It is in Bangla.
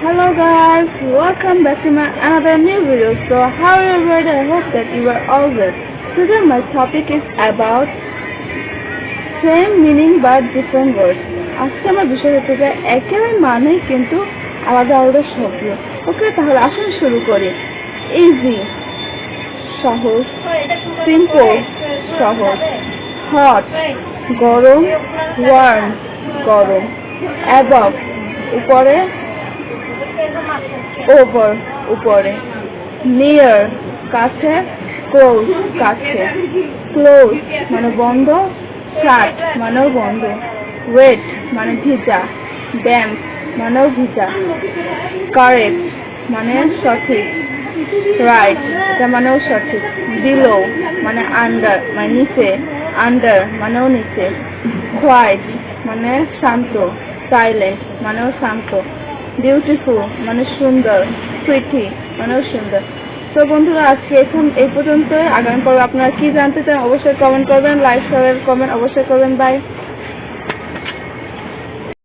Hello guys, welcome back to my another new video. So how are you everybody? I hope that you are all good. Today my topic is about same meaning but different words. আজকে আমার বিষয় হচ্ছে যে একই মানে কিন্তু আলাদা আলাদা শব্দ। ওকে, তাহলে আসুন শুরু করি। ইজি সহজ, সিম্পল সহজ, হট গরম, ওয়ার্ম গরম, অ্যাবভ উপরে, ওভার উপরে, নিয়ার কাছে, ক্লোজ কাছে, ক্লোজ মানে বন্ধ, শাট মানেও বন্ধ, ওয়েট মানে ভিজা, ড্যাম্প মানেও ভিজা, কারেক্ট মানে সঠিক, রাইট এটা মানেও সঠিক, বিলো মানে আন্ডার মানে নিচে, আন্ডার মানেও নিচে, হোয়াইট মানে শান্ত, সাইলেন্ট মানেও শান্ত, বিউটিফুল মানে সুন্দর, প্রিটি মানেও সুন্দর। তো বন্ধুরা আজকে এখন এই পর্যন্ত। আগামী পর্বে আপনারা কি জানতে চান অবশ্যই কমেন্ট করবেন, লাইক শেয়ার কমেন্ট অবশ্যই করবেন। বাই।